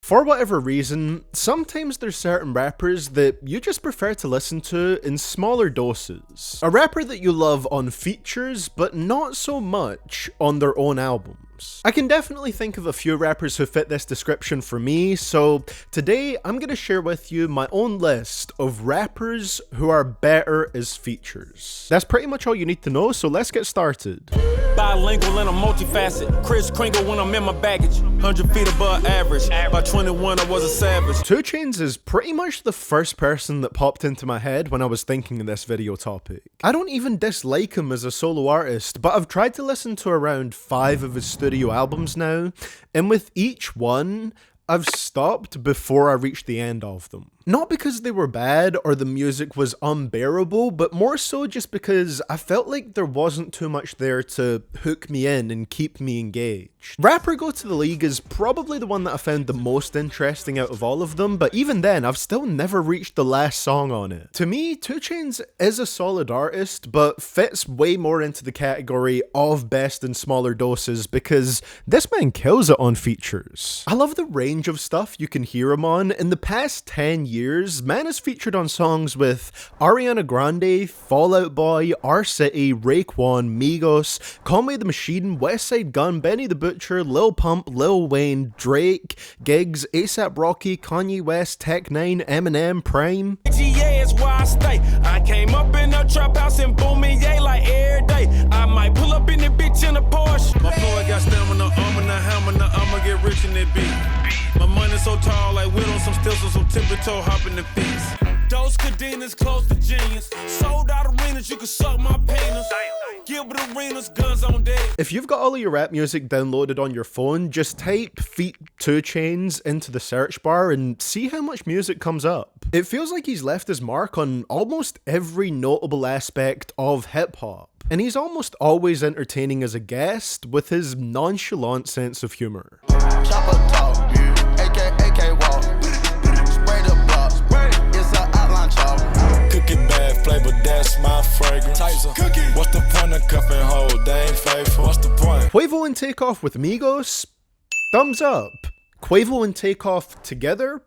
For whatever reason, sometimes there's certain rappers that you just prefer to listen to in smaller doses. A rapper that you love on features, but not so much on their own albums. I can definitely think of a few rappers who fit this description for me, so today I'm going to share with you my own list of rappers who are better as features. That's pretty much all you need to know, so let's get started. Bilingual and I'm multifaceted. Chris Kringle when I'm in my baggage. 100 feet above average. By 21 I was a savage. Chainz is pretty much the first person that popped into my head when I was thinking of this video topic. I don't even dislike him as a solo artist, but I've tried to listen to around 5 of his studio albums now, and with each one, I've stopped before I reached the end of them. Not because they were bad or the music was unbearable, but more so just because I felt like there wasn't too much there to hook me in and keep me engaged. Rapper Go to the League is probably the one that I found the most interesting out of all of them, but even then, I've still never reached the last song on it. To me, Chainz is a solid artist, but fits way more into the category of best in smaller doses because this man kills it on features. I love the range of stuff you can hear him on. In the past 10 years, man has featured on songs with Ariana Grande, Fall Out Boy, R City, Raekwon, Migos, Conway the Machine, Westside Gunn, Benny the Butcher, Lil Pump, Lil Wayne, Drake, Giggs, A$AP Rocky, Kanye West, Tech9, Eminem, Prime. GA is where I stay. I came up in a trap house and booming yay like every day. I might pull up in the bitch in a Porsche. My floor got stamina, arm and a hammer, now I'ma get rich in it beat. My money's so tall, like Will on some stills on some tippy-toe hopping the feast. Those cadenas close to genius. Sold out arenas, you can suck my penis. Gilbert arenas, guns on deck. If you've got all of your rap music downloaded on your phone, just type Feat 2 Chainz into the search bar and see how much music comes up. It feels like he's left his mark on almost every notable aspect of hip-hop. And he's almost always entertaining as a guest with his nonchalant sense of humor. Chopper talk, AK walk, spray the block, it's an outline chalk. Cookie bad flavor, that's my fragrance. What's the point of cuffing hold? They ain't faithful. What's the point? Quavo and Takeoff with Migos? Thumbs up. Quavo and Takeoff together?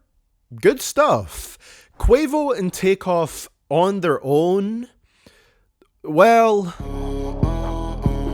Good stuff. Quavo and Takeoff on their own? Well,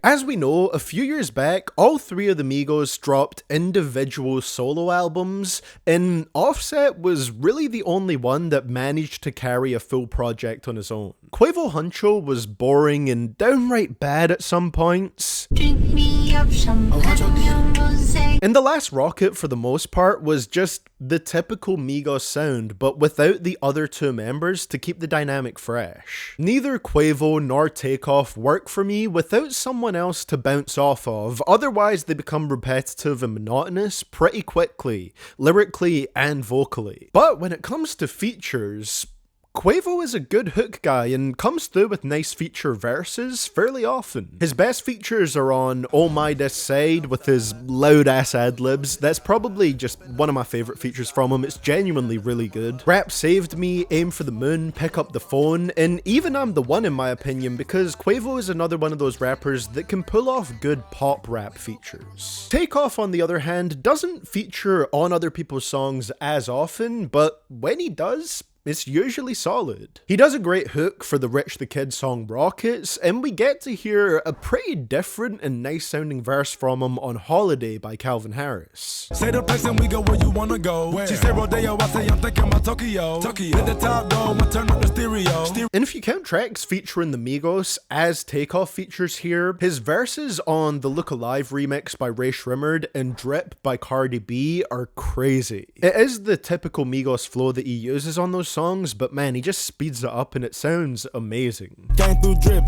as we know, a few years back, all 3 of the Migos dropped individual solo albums, and Offset was really the only one that managed to carry a full project on his own. Quavo Huncho was boring and downright bad at some points. Drink me up some rosé. And The Last Rocket, for the most part, was just the typical Migos sound, but without the other 2 members to keep the dynamic fresh. Neither Quavo nor Takeoff work for me without someone else to bounce off of, otherwise they become repetitive and monotonous pretty quickly, lyrically and vocally. But when it comes to features, Quavo is a good hook guy and comes through with nice feature verses fairly often. His best features are on Oh My This Side with his loud ass ad-libs. That's probably just one of my favourite features from him. It's genuinely really good. Rap Saved Me, Aim for the Moon, Pick Up the Phone, and even I'm the One in my opinion, because Quavo is another one of those rappers that can pull off good pop rap features. Takeoff, on the other hand, doesn't feature on other people's songs as often, but when he does, it's usually solid. He does a great hook for the Rich the Kid song Rockets, and we get to hear a pretty different and nice sounding verse from him on Holiday by Calvin Harris. Say the place and we go where you wanna go. Where? She said Rodeo, I say I'm thinking about Tokyo. Let the top go and turn up the stereo. And if you count tracks featuring the Migos as Takeoff features here, his verses on the Look Alive remix by Ray Shrimmered and Drip by Cardi B are crazy. It is the typical Migos flow that he uses on those songs, but man, he just speeds it up and it sounds amazing. Came through drip.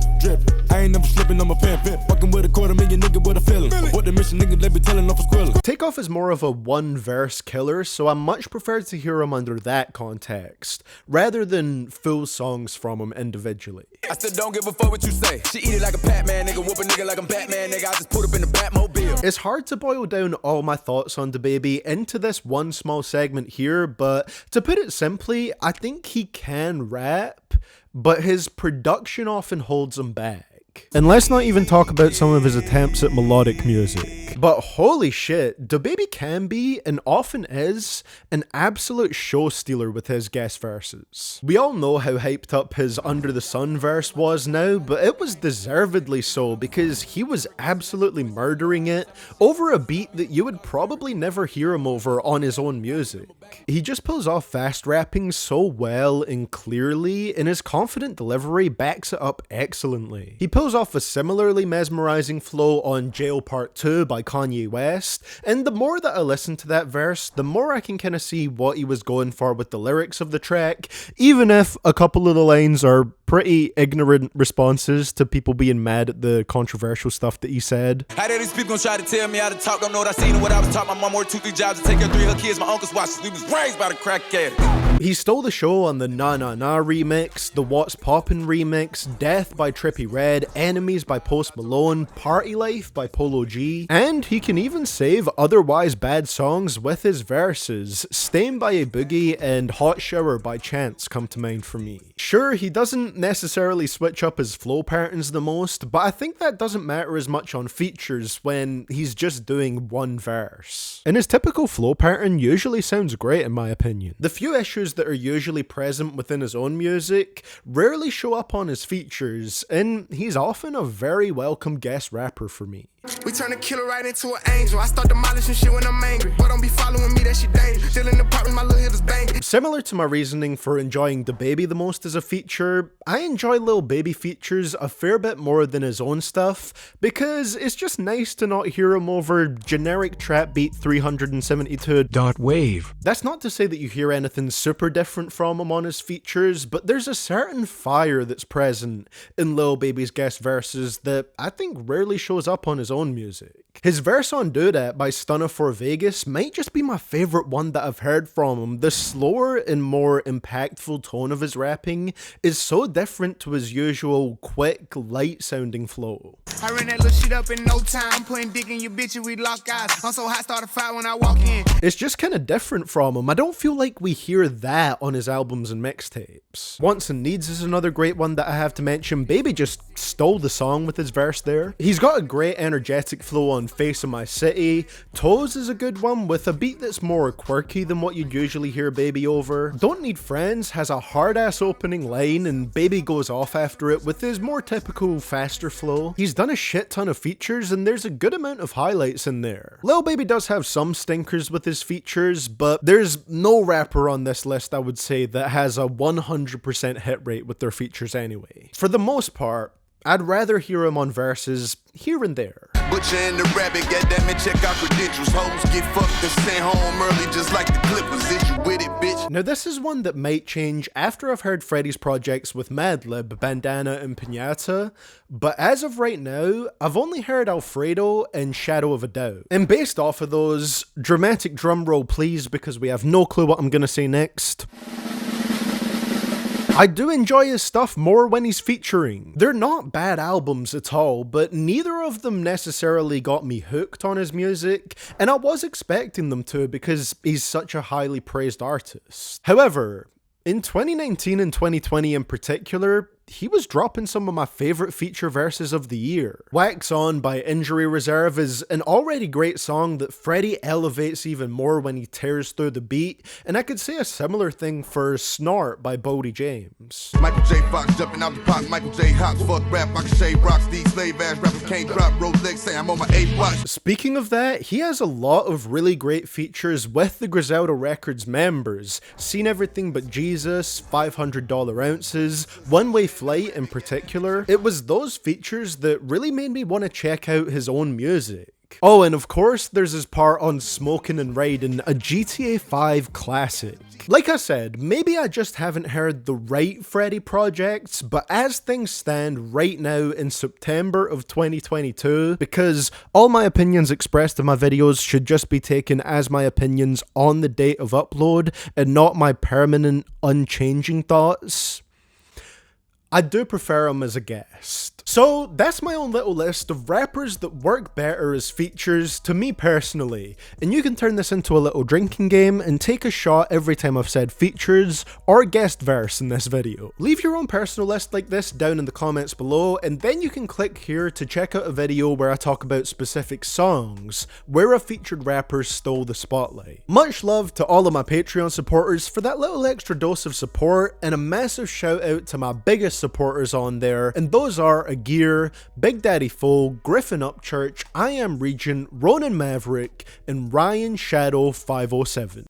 I ain't never slipping on my pen. Fucking with a $250,000 nigga with a feeling. What the mission nigga they be telling off a squirrel. Takeoff is more of a one verse killer, so I much prefer to hear him under that context, rather than full songs from him individually. I still don't give a fuck what you say. She eat it like a Batman nigga, whoop a nigga like I'm Batman nigga. I just put up in the Batmobile. It's hard to boil down all my thoughts on DaBaby into this one small segment here, but to put it simply, I think he can rap, but his production often holds him back. And let's not even talk about some of his attempts at melodic music. But holy shit, DaBaby can be, and often is, an absolute show stealer with his guest verses. We all know how hyped up his Under the Sun verse was now, but it was deservedly so because he was absolutely murdering it over a beat that you would probably never hear him over on his own music. He just pulls off fast rapping so well and clearly, and his confident delivery backs it up excellently. He pulls off a similarly mesmerizing flow on Jail Part 2 by Kanye West, and the more that I listen to that verse, the more I can kind of see what he was going for with the lyrics of the track, even if a couple of the lines are pretty ignorant responses to people being mad at the controversial stuff that he said. How dare these people gonna try to tell me how to talk? Don't know what I seen and what I was taught. My mom worked 2-3 jobs to take care of 3 of her kids. My uncle's watches. We was raised by the crack addicts. He stole the show on the Na Na Na remix, the What's Poppin' remix, Death by Trippie Redd, Enemies by Post Malone, Party Life by Polo G, and he can even save otherwise bad songs with his verses. Stay by a Boogie and Hot Shower by Chainz come to mind for me. Sure, he doesn't necessarily switch up his flow patterns the most, but I think that doesn't matter as much on features when he's just doing one verse. And his typical flow pattern usually sounds great in my opinion. The few issues that are usually present within his own music rarely show up on his features, and he's often a very welcome guest rapper for me. We turn a killer right into an angel. I start demolishing shit when I'm angry. But don't be following me, that shit dangerous. Still in the apartment, my little hitters banging. Similar to my reasoning for enjoying DaBaby the most as a feature, I enjoy Lil Baby features a fair bit more than his own stuff, because it's just nice to not hear him over generic trap beat 372.wave. That's not to say that you hear anything super different from him on his features, but there's a certain fire that's present in Lil Baby's guest verses that I think rarely shows up on his own music. His verse on Do That by Stunna for Vegas might just be my favourite one that I've heard from him. The slower and more impactful tone of his rapping is so different to his usual quick, light sounding flow. I ran that little shit up in no time. Putting dick in your bitch and we lock eyes. I'm so hot, start a fight when I walk in. It's just kind of different from him. I don't feel like we hear that on his albums and mixtapes. Wants and Needs is another great one that I have to mention. Baby just stole the song with his verse there. He's got a great energetic flow on Face of My City. Toes is a good one with a beat that's more quirky than what you'd usually hear Baby over. Don't Need Friends has a hard ass opening line and Baby goes off after it with his more typical faster flow. He's done a shit ton of features and there's a good amount of highlights in there. Lil Baby does have some stinkers with his features, but there's no rapper on this list I would say that has a 100% hit rate with their features anyway. For the most part, I'd rather hear him on verses here and there. Butcher and the rabbit, goddamn it, check out credentials. Hoes get fucked and sent home early just like the Clippers. Is you with it, bitch? Now this is one that might change after I've heard Freddie's projects with Madlib, Bandana and Pinata, but as of right now, I've only heard Alfredo and Shadow of a Doubt. And based off of those, dramatic drum roll please, because we have no clue what I'm gonna say next. I do enjoy his stuff more when he's featuring. They're not bad albums at all, but neither of them necessarily got me hooked on his music, and I was expecting them to because he's such a highly praised artist. However, in 2019 and 2020 in particular, he was dropping some of my favourite feature verses of the year. Wax On by Injury Reserve is an already great song that Freddie elevates even more when he tears through the beat, and I could say a similar thing for Snort by Bodie James. Michael J. Fox jumping out the pot, Michael J. Hawks, fuck rap, I can shade rocks, these slave ass rappers can't drop, Rolex say I'm on my 8th watch. Speaking of that, he has a lot of really great features with the Griselda Records members. Seen Everything But Jesus, $500 Ounces, One Way Flight in particular. It was those features that really made me want to check out his own music. Oh, and of course, there's his part on Smokin' and Ridin', a GTA 5 classic. Like I said, maybe I just haven't heard the right Freddie projects, but as things stand right now in September of 2022, because all my opinions expressed in my videos should just be taken as my opinions on the date of upload, and not my permanent, unchanging thoughts, I do prefer him as a guest. So that's my own little list of rappers that work better as features to me personally, and you can turn this into a little drinking game and take a shot every time I've said features or guest verse in this video. Leave your own personal list like this down in the comments below, and then you can click here to check out a video where I talk about specific songs where a featured rapper stole the spotlight. Much love to all of my Patreon supporters for that little extra dose of support, and a massive shout out to my biggest supporters on there, and those are Gear, Big Daddy Foe, Griffin Upchurch, I Am Regent, Ronan Maverick, and Ryan Shadow 507.